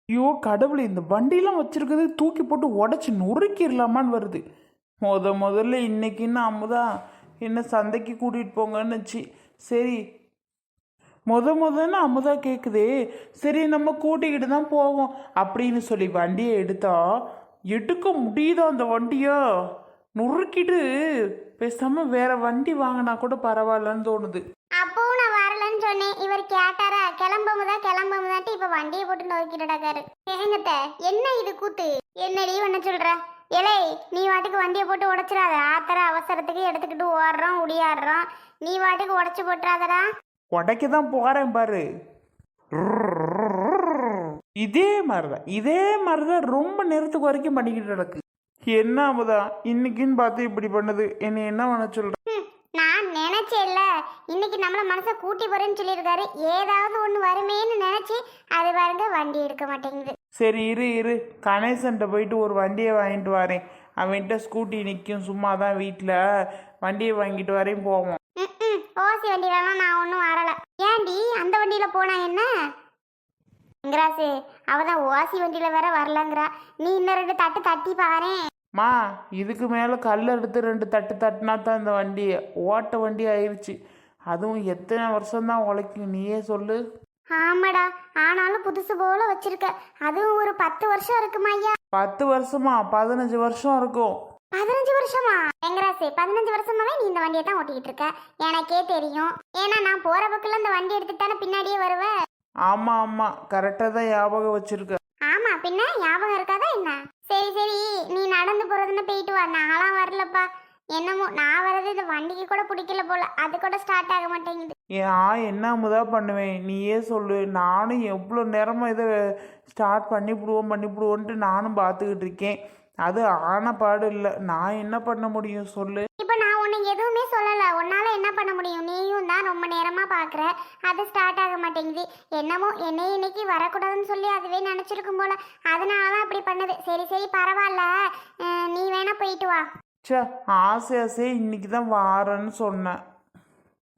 ஐயோ கடவுளே, இந்த வண்டியெல்லாம் வச்சிருக்கிறது தூக்கி போட்டு உடச்சி நொறுக்கிடலாமான்னு வருது. முதல்ல இன்னைக்குன்னு அமுதா என்ன சந்தைக்கு கூட்டிகிட்டு போங்கன்னுச்சு. சரி, முதன்னு அமுதா கேட்குதே, சரி நம்ம கூட்டிக்கிட்டு தான் போவோம் அப்படின்னு சொல்லி வண்டியை எடுத்தா எடுக்க முடியுதா அந்த வண்டியை நொறுக்கிட்டு பேசாமல் வேற வண்டி வாங்கினா கூட பரவாயில்லன்னு தோணுது. அப்பவும் நான் வரலன்னு சொன்னேன். இவர் கேட்டாரா, கிளம்புதான்ட்டு இப்ப வண்டியை போட்டு நோக்கிட்டுடாரு. ஏங்கத்த என்ன இது கூத்து? என்னடி பண்ண சொல்ற? எலை, நீ வாட்டுக்கு வண்டியை போட்டு உடைச்சிடாத. ஆத்திர அவசரத்துக்கு எடுத்துக்கிட்டு ஓடுறோம் உடியாடுறோம். நீ வாட்டுக்கு உடைச்சு போட்டுறாதடா. உடைக்க தான் போறேன் பாரு. இதே மாதிரிதான் ரொம்ப நேரத்துக்கு வரைக்கும் பண்ணிக்கிட்டு நடக்கு. என்ன அமுதா இன்னைக்குன்னு பார்த்து இப்படி பண்ணுது, என்னை என்ன பண்ண சொல்ற? நான் நினைச்சேன்ல, இன்னைக்கு நம்மள மனசை கூட்டி போறேன்னு சொல்லியிருக்காரு. ஏதாவது ஒண்ணு வருமேன்னு நினைச்சு அது பாருங்க வண்டி எடுக்க மாட்டேங்குது. சரி இரு கணேசன்ட்ட போயிட்டு ஒரு வண்டியை வாங்கிட்டு வரேன். அவன்கிட்ட ஸ்கூட்டி நிற்கும், சும்மா தான் வீட்டில். வண்டியை வாங்கிட்டு வரேன், போவோம். ஓசி வண்டியிலலாம் நான் ஒன்றும் வரல. ஏன்டி அந்த வண்டியில போனா என்ன? ங்கிறாசு, அவதான் ஓசி வண்டியில வேற வரலங்கிறா. நீ இன்னும் 2 தட்டு தட்டி பாறேன். மா, இதுக்கு மேலே கல் எடுத்து 2 தட்டு தட்டினா தான் இந்த வண்டியை ஓட்ட வண்டி ஆயிடுச்சு. அதுவும் எத்தனை வருஷம்தான் உழைக்கும் நீயே சொல்லு. ஆமாடா, ஆனாலும் புதுசு போல வச்சிருக்க. அதுவும் ஒரு 10 வருஷம் இருக்குமா ஐயா? 10 வருஷமா? 15 வருஷம் இருக்கும். 15 வருஷமா? எங்கராசு, 15 வருஷமாவே நீ இந்த வண்டியை தான் ஓட்டிக்கிட்டு இருக்க. எனக்கே தெரியும். ஏன்னா நான் போற பக்கத்துல இந்த வண்டி எடுத்துட்டு தானே பின்னாடியே வருவேன். ஆமாம் கரெக்டாக தான் ஞாபகம் வச்சிருக்க. ஆமா, பின்ன ஞாபகம் இருக்காதா என்ன? சரி, நீ நடந்து போறதுன்னு போயிட்டு வா. நான்லாம் வரலப்பா. என்னமோ நான் வர்றது இந்த வண்டிக்கு கூட பிடிக்கல போல. அது கூட ஸ்டார்ட் ஆக மாட்டேங்குது. என்ன முதா பண்ணுவேன் நீயே சொல்லு. நானும் எவ்வளோ நேரமாக இதை ஸ்டார்ட் பண்ணிவிடுவோன்ட்டு நானும் பார்த்துக்கிட்டு இருக்கேன். அது ஆன பாடு இல்லை. நான் என்ன பண்ண முடியும் சொல்லு. இப்போ நான் உனக்கு எதுவுமே சொல்லலை. உன்னால என்ன பண்ண முடியும்? நீயும் தான் ரொம்ப நேரமாக பார்க்குற, அது ஸ்டார்ட் ஆக மாட்டேங்குது. என்னமோ என்னை இன்னைக்கு வரக்கூடாதுன்னு சொல்லி அதுவே நினச்சிருக்கும் போல. அதனால தான் அப்படி பண்ணுது. சரி பரவாயில்ல, நீ வேணா போயிட்டு வா. சே, ஆசை இன்னைக்கு தான் வாரேன்னு சொன்னேன்.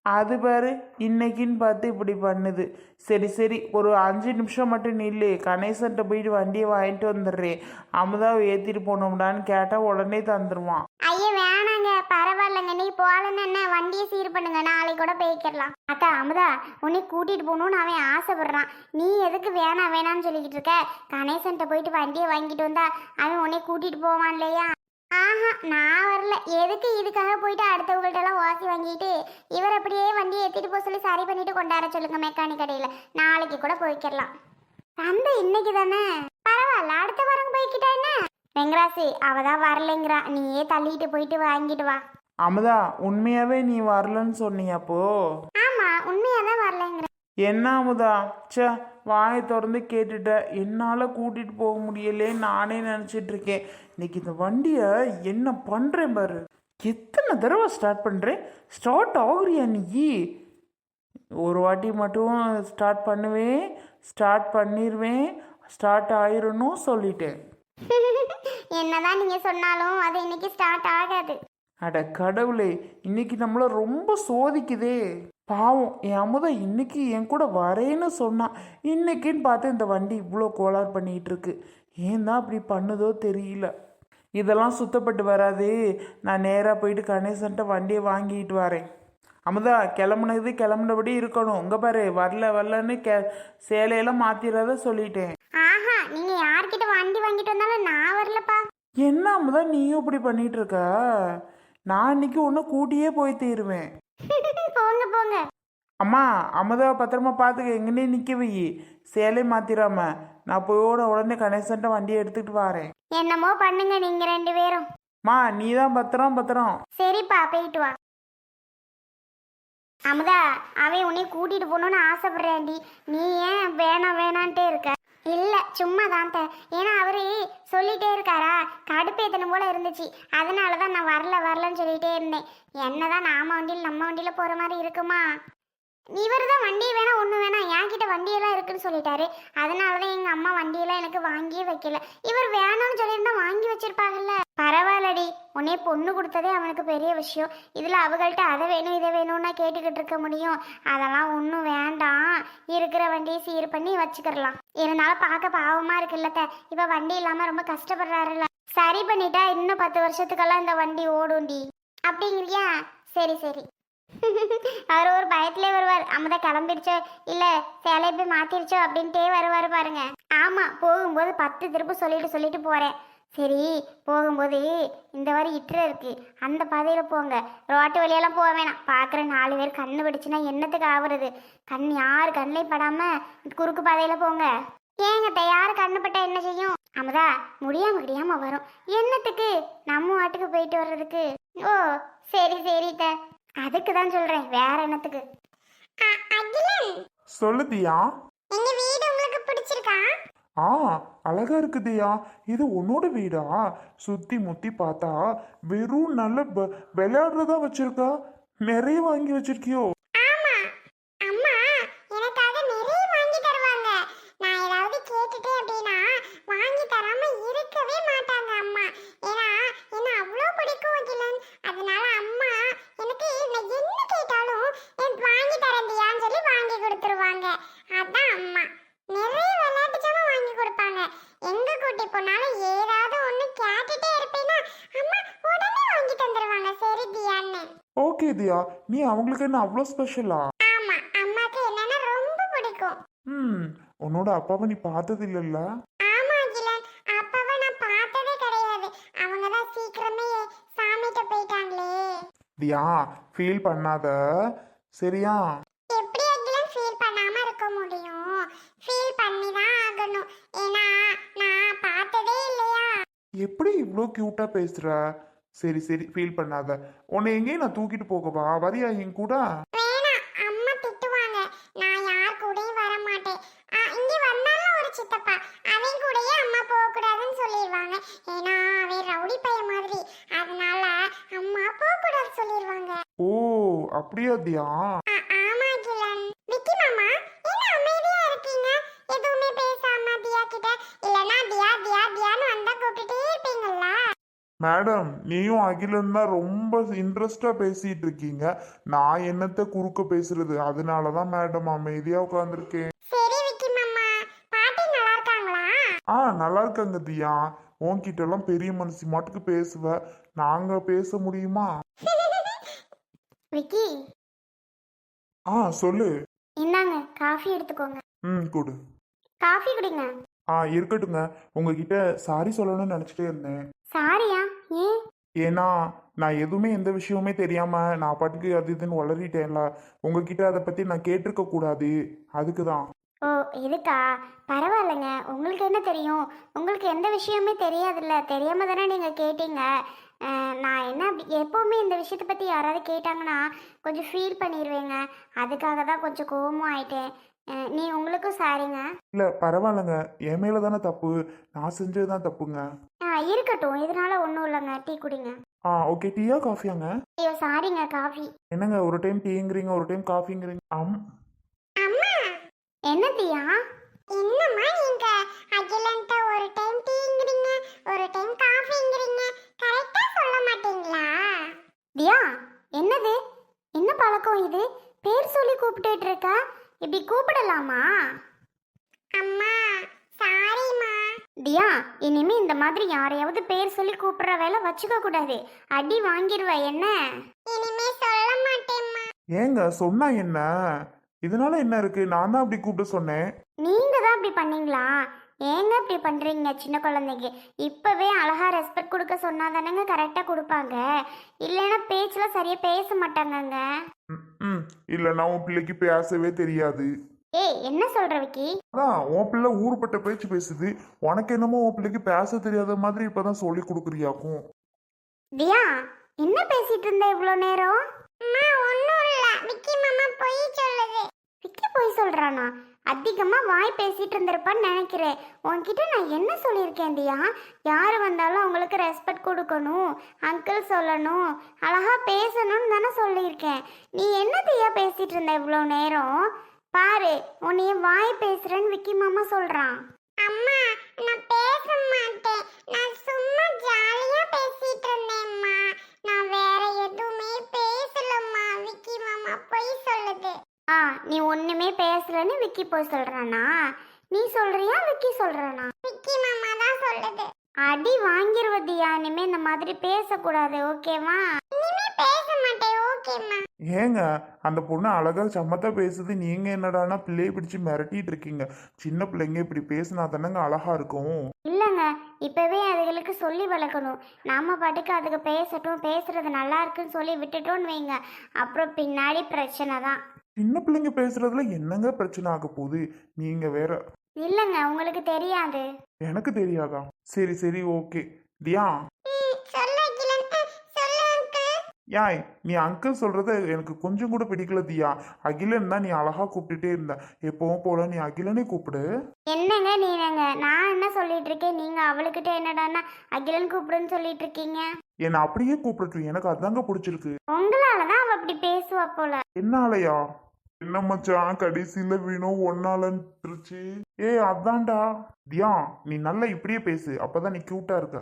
அது பாரு, இன்னைக்குன்னு பார்த்து இப்படி பண்ணுது. சரி ஒரு 5 நிமிஷம் மட்டும் நில்லு. கணேசன்ட்ட போயிட்டு வண்டியை வாங்கிட்டு வந்துடுறேன். அமுதாவை ஏற்றிட்டு போனோம்டான்னு கேட்டால் உடனே தந்துடுவான். ஐயா வேணாங்க, பரவாயில்லைங்க. நீ போகலன்னு என்ன, வண்டியை சீர் பண்ணுங்க, நாளைக்கு கூட போய்க்கிடலாம். அக்கா அமுதா, உன்னை கூட்டிட்டு போகணும்னு அவன் ஆசைப்படுறான். நீ எதுக்கு வேணாம்னு சொல்லிக்கிட்டு இருக்க? கணேசன்ட்ட போயிட்டு வண்டியை வாங்கிட்டு வந்தா அவன் உன்னை கூட்டிட்டு போவான் இல்லையா? ஆஹா, நான் வரல. எதுக்கு இதுக்காக போயிட்டு அடுத்தவங்கள்ட்ட எல்லாம் வாசி வாங்கிட்டு இவர் அப்படியே வண்டியை ஏற்றிட்டு போக சொல்லி சரி பண்ணிட்டு கொண்டாட சொல்லுங்க மெக்கானிக் கடையில். நாளைக்கு கூட போய்க்கிடலாம். சந்தை இன்னைக்கு தானே, பரவாயில்ல, அடுத்த வாரம் போய்கிட்டா என்ன? வெங்கராசி அவதான் வரலைங்கிறா. நீயே தள்ளிட்டு போயிட்டு வாங்கிட்டு வா. அமுதா, உண்மையாவே நீ வரலன்னு சொன்னியாப்போ? ஆமா, உண்மையாதான் வரலைங்கிற. என்ன அமுதா, சே, வாயை திறந்து கேட்டுட்ட. என்னால் கூட்டிகிட்டு போக முடியலேன்னு நானே நினச்சிட்டு இருக்கேன். இன்னைக்கு இந்த வண்டியை என்ன பண்ணுறேன் பாரு. எத்தனை தடவை ஸ்டார்ட் பண்ணுறேன், ஸ்டார்ட் ஆகுறியா நீ? ஒரு வாட்டி மட்டும் ஸ்டார்ட் பண்ணுவேன், ஸ்டார்ட் பண்ணிடுவேன், ஸ்டார்ட் ஆயிரணும் சொல்லிட்டேன். என்னதான் நீங்க சொன்னாலும் அது இன்னைக்கு ஸ்டார்ட் ஆகாது. அட கடவுளே, இன்னைக்கு நம்மள ரொம்ப சோதிக்குதே. பாவம் என் அமுதா இன்னைக்கு என் கூட வரேன்னு சொன்னான். இன்னைக்குன்னு பார்த்து இந்த வண்டி இவ்வளோ கோளாறு பண்ணிகிட்டு இருக்கு. ஏன் தான் அப்படி பண்ணுதோ தெரியல. இதெல்லாம் சுத்தப்பட்டு வராது. நான் நேராக போயிட்டு கணேசன்ட்ட வண்டியை வாங்கிட்டு வரேன். அமுதா, கிளம்புனபடி இருக்கணும். உங்க பாரு, வரலன்னு சேலையெல்லாம் மாத்திராத சொல்லிட்டேன். ஆஹா, நீங்க யார்கிட்ட வண்டி வாங்கிட்டு வந்தாலும் நான் வரலப்பா. என்ன அமுதா நீயும் இப்படி பண்ணிட்டு இருக்க? நான் இன்னைக்கு ஒன்று கூட்டியே போய் தீருவேன். போங்க. அம்மா, அமுதாவை பத்திரமா பார்த்துக்க. எங்கன்னே நிற்க வை, சேலை மாத்திராம. நான் போயோட உடனே கணேசன்ட்ட வண்டியை எடுத்துக்கிட்டு வரேன். என்னமோ பண்ணுங்க நீங்க 2 பேரும். மா, நீ தான் பத்திரம். சரிப்பா, போயிட்டு வா. அமுதா, அவன் உன்னை கூட்டிட்டு போகணும்னு ஆசைப்படுறேன்டி. நீ ஏன் வேணான்ட்டே இருக்க? இல்லை, சும்மா தான். ஏன்னா அவரு சொல்லிட்டே இருக்காரா, கடுப்பேத்தனம் போல இருந்துச்சு. அதனால தான் நான் வரலன்னு சொல்லிட்டே இருந்தேன். என்னதான் நம்ம வண்டியில் போகிற மாதிரி இருக்குமா? இவர் தான் வண்டி வேணாம் ஒன்றும் வேணாம் என்கிட்ட வண்டியெல்லாம் இருக்குன்னு சொல்லிட்டாரு. அதனால தான் எங்கள் அம்மா வண்டியெல்லாம் எனக்கு வாங்கியே வைக்கல. இவர் வேணாம்னு சொல்லியிருந்தா வாங்கி வச்சிருப்பாங்கல்ல. பரவாயில்லடி, உன்னே பொண்ணு கொடுத்ததே அவனுக்கு பெரிய விஷயம். இதில் அவங்கள்ட்ட அதை வேணும் இதை வேணும்னா கேட்டுக்கிட்டு இருக்க முடியும்? அதெல்லாம் ஒன்றும் வேண்டாம், இருக்கிற வண்டியை சீர் பண்ணி வச்சுக்கிடலாம். இருந்தாலும் பார்க்க பாவமாக இருக்குல்லத்த, இப்போ வண்டி இல்லாமல் ரொம்ப கஷ்டப்படுறாருல்ல. சரி பண்ணிட்டா இன்னும் 10 வருஷத்துக்கெல்லாம் இந்த வண்டி ஓடும்டி. அப்படிங்கிறியா? சரி சரி. அவர் ஒரு பயத்திலே வருவார். அம்மத கிளம்பிடுச்சோ இல்லை சேலையை போய் மாற்றிடுச்சோ அப்படின்ட்டே வருவார் பாருங்க. ஆமாம், போகும்போது 10 திருப்பு சொல்லிட்டு போகிறேன். சரி, போகும்போது இந்த வாரி இட்ரு இருக்கு, அந்த பாதையில் போங்க. ரோட்டு வழியெல்லாம் போக வேணாம். பார்க்குற 4 பேர் கண்ணு பிடிச்சுன்னா என்னத்துக்கு ஆகுறது? கண் யார் கண்ணிலே படாமல் குறுக்கு பாதையில் போங்க. ஏங்க யார் கண்ணுப்பட்டா என்ன செய்யும்? அம்மதா முடியாம வரும். என்னத்துக்கு? நம்ம வாட்டுக்கு போயிட்டு வர்றதுக்கு. ஓ சரி சரி த, அதுக்கு தான் சொல்கிறேன், வேற என்னத்துக்கு. சொல்லு தியா. எங்க வீடு உங்களுக்கு பிடிச்சிருக்கா? ஆ, அழகா இருக்குதியா. இது உன்னோட வீடா? சுத்தி முத்தி பார்த்தா வெறும் நல்ல விளையாடுறதா வச்சிருக்கா. நிறைய வாங்கி வச்சிருக்கியோ? ஆமா, அம்மா எனக்காக நிறைய வாங்கி தருவாங்க. நான் ஏதாவது கேட்டுட்டே அப்படின்னா வாங்கி தராம இருக்கவே மாட்டாங்க அம்மா. ஏன்னா என்ன அவ்வளோ பிடிக்கும் அகிலன். அதனால அம்மா எனக்கு நான் என்ன கேட்டாலும் எனக்கு வாங்கி தரண்டியான்னு சொல்லி வாங்கி கொடுத்துருவாங்க. அதான் அம்மா நிறைய விளையாட்டு ஜாமான் வாங்கி கொடுப்பாங்க. எங்க கூட்டி போனாலும் ஏதாவது ஒண்ணு கேட்டுட்டே இருப்பேன்னா அம்மா உடனே வாங்கி தந்துருவாங்க. சரி தியான்னு. ஓகே தியா, நீ அவங்களுக்கு என்ன அவ்வளோ ஸ்பெஷலா? ஆமா, அம்மாக்கு என்னன்னா ரொம்ப பிடிக்கும். உன்னோட அப்பாவை நீ பார்த்தது இல்லைல்ல? ஆமா அகிலன், அப்பாவை நான் பார்த்ததே கிடையாது. அவங்க தான் சீக்கிரமே சாமிட்ட போயிட்டாங்களே. தியா, ஃபீல் பண்ணாத சரியா? எப்படி அகிலன் ஃபீல் பண்ணாம இருக்க முடியும்? ஃபீல் பண்ணி தான் ஆகணும். ஏன்னா நான் பார்த்ததே இல்லையா. எப்படி இவ்வளோ க்யூட்டாக பேசுகிற? சரி சரி, ஃபீல் பண்ணாத. உன்னை எங்கேயும் நான் தூக்கிட்டு போகவா? வரியா என் கூட? வேணாம், அம்மா திட்டுவாங்க. நான் யார் கூடயும் வர மாட்டேன். இங்க வந்தாலும் ஒரு சித்தப்பா, அவன் கூடயே அம்மா போக கூடாதுன்னு சொல்லிடுவாங்க. ஏன்னா அவன் ரவுடி பையன் மாதிரி. அதனால அம்மா போக கூடாது சொல்லிடுவாங்க. ஓ அப்படியா தியா? ஆமா கிலன். விக்கி மாமா என்ன அமைதியா இருக்கீங்க? எதுவுமே பேசாம தியா கிட்ட? இல்லனா தியா தியா தியான்னு வந்தா கூப்பிட்டுட்டே இருப்பீங்கல்ல? மேடம், நீயும் அகிலன் தான் ரொம்ப இன்ட்ரெஸ்டாக பேசிட்டு இருக்கீங்க. நான் என்னத்த குறுக்க பேசுறது? அதனால தான் மேடம் அமைதியாக உட்காந்துருக்கேன். சரி விக்கி மாமா, பாட்டி நல்லா இருக்காங்களா? நல்லா இருக்காங்க தியா. உன்கிட்டலாம் பெரிய மனுஷி மாட்டுக்கு பேசுவ, நாங்கள் பேச முடியுமா? விக்கி சொல்லு. இந்தாங்க காஃபி எடுத்துக்கோங்க. கொடு. காஃபி குடிங்க. இருக்கட்டுங்க. உங்ககிட்ட சாரி சொல்லணும்னு நினச்சிட்டே இருந்தேன். சாரியா? ஏன்? ஏன்னா நான் எதுவுமே எந்த விஷயமுமே தெரியாம நான் பாட்டுக்கு அது இதுன்னு வளரிட்டேன்ல. உங்ககிட்ட அதை பத்தி நான் கேட்டிருக்க கூடாது, அதுக்கு தான். ஓ எதுக்கா? பரவாயில்லைங்க, உங்களுக்கு என்ன தெரியும்? உங்களுக்கு எந்த விஷயமே தெரியாதுல்ல, தெரியாம தானே நீங்கள் கேட்டீங்க. நான் என்ன எப்போவுமே இந்த விஷயத்தை பற்றி யாராவது கேட்டாங்கன்னா கொஞ்சம் ஃபீல் பண்ணிடுவேங்க. அதுக்காக தான் கொஞ்சம் கோவமும் ஆயிட்டேன். நீ உங்களுக்கும் சாரிங்க. இல்லை பரவாயில்லைங்க, என் மேலே தானே தப்பு, நான் செஞ்சது தான் தப்புங்க. இருக்கட்டும், இதனால ஒன்றும் இல்லைங்க. டீ குடிங்க. ஓகே. டீயா காஃபியாங்க? ஐயோ சாரிங்க, காஃபி. என்னங்க ஒரு டைம் டீங்கிறீங்க ஒரு டைம் காஃபிங்கிறீங்க? அம்மா என்ன தியா? என்னம்மா நீங்க அகிலன்ட்ட ஒரு டைம் டீங்கிறீங்க ஒரு டைம் காஃபிங்கிறீங்க, கரெக்டா சொல்ல மாட்டீங்களா? தியா என்னது? என்ன பழக்கம் இது? பேர் சொல்லி கூப்பிட்டுட்டு இருக்கா? இப்படி கூப்பிடலாமா? அம்மா சாரிம்மா. தியா, இனிமே இந்த மாதிரி யாரையாவது பேர் சொல்லி கூப்பிடுற வேலை வச்சுக்க கூடாது. அடி வாங்கிடுவ என்ன? இனிமே சொல்ல மாட்டேம்மா. ஏங்க சொன்னா என்ன? இதனால என்ன இருக்கு? நான் தான் அப்படி கூப்பிட்டு சொன்னேன். நீங்க தான் அப்படி பண்ணீங்களா? ஏங்க இப்படி பண்றீங்க சின்ன குழந்தைக்கு? இப்பவே அழகா ரெஸ்பெக்ட் கொடுக்க சொன்னா தானேங்க கரெக்டா கொடுப்பாங்க. இல்லைன்னா பேச்சுல சரியா பேச மாட்டாங்கங்க. இல்லைன்னா உன் பிள்ளைக்கு பேசவே தெரியாது. ஏய் என்ன சொல்ற விக்கி? அதான் உன் பிள்ளை ஊருப்பட்ட பேச்சு பேசுது, உனக்கு என்னமோ உன் பிள்ளைக்கு பேச தெரியாத மாதிரி இப்பதான் சொல்லி கொடுக்குறியாக்கும். தியா என்ன பேசிட்டு இருந்த இவ்வளோ நேரம்? அம்மா ஒண்ணும் இல்ல, விக்கி மாமா பொய் சொல்லுது. விக்கி பொய் சொல்றானா? அதிகமாக வாய் பேசிட்டு இருந்திருப்பான்னு நினைக்கிறேன். உன்கிட்ட நான் என்ன சொல்லியிருக்கேன் தியா, யார் வந்தாலும் அவங்களுக்கு ரெஸ்பெக்ட் கொடுக்கணும், அங்கிள் சொல்லணும், அழகா பேசணும்னு தானே சொல்லியிருக்கேன். நீ என்ன தியா பேசிட்டு இருந்த இவ்வளோ நேரம்? பாரு, உன்னைய வாய் பேசுறேன்னு விக்கி மாமா சொல்றான். அம்மா, நான் பேச மாட்டேன். நான் சும்மா ஜாலியா பேசிட்டு இருந்தேன்மா. நான் வேற எதுவுமே பேசலம்மா. விக்கி மாமா பொய் சொல்லுது. நீ ஒண்ணுமே பேசலன்னு விக்கி போய் சொல்றானா? நீ சொல்றியா விக்கி சொல்றானா? விக்கி மாமா தான் சொல்லுது. அடி வாங்கிருவதியா, இனிமே இந்த மாதிரி பேசக்கூடாது, ஓகேவா? இனிமே பேச மாட்டேன், ஓகேம்மா. ஏங்க அந்த பொண்ணு அழகா சம்மத்தா பேசுது, நீங்க என்னடானா பிள்ளையை பிடிச்சு மிரட்டிட்டு இருக்கீங்க. சின்ன பிள்ளைங்க இப்படி பேசினா தானங்க அழகா இருக்கும். இல்லைங்க, இப்பவே அதுகளுக்கு சொல்லி வளர்க்கணும். நாம பாட்டுக்கு அதுக்கு பேசட்டும், பேசுறது நல்லா இருக்குன்னு சொல்லி விட்டுட்டோன்னு வைங்க, அப்புறம் பின்னாடி பிரச்சனை தான். சின்ன பிள்ளைங்க பேசுறதுல என்னங்க பிரச்சனை ஆக போகுது? நீங்க வேற. இல்லைங்க, உங்களுக்கு தெரியாது. எனக்கு தெரியாதா? சரி சரி ஓகே. தியா, யாய் நீ அங்கிள் சொல்றத எனக்கு கொஞ்சம் கூட பிடிக்கல தியா. அகிலன் தான் நீ அழகா கூப்பிட்டுட்டே இருந்த. எப்பவும் போல நீ அகிலனே கூப்பிடு. என்னங்க நீங்க, நான் என்ன சொல்லிட்டு இருக்கேன், நீங்க அவளுக்கிட்ட என்னடான்னா அகிலன் கூப்பிடுன்னு சொல்லிட்டு இருக்கீங்க. என்னை அப்படியே கூப்பிடட்டும், எனக்கு அதாங்க பிடிச்சிருக்கு. உங்களாலதான் அவ அப்படி பேசுவா போல. என்னாலயா? என்ன மச்சான் கடைசியில வீணும் ஒன்னாலன்றுச்சு. ஏய் அதான்டா. தியா, நீ நல்லா இப்படியே பேசு, அப்பதான் நீ கியூட்டா இருக்க.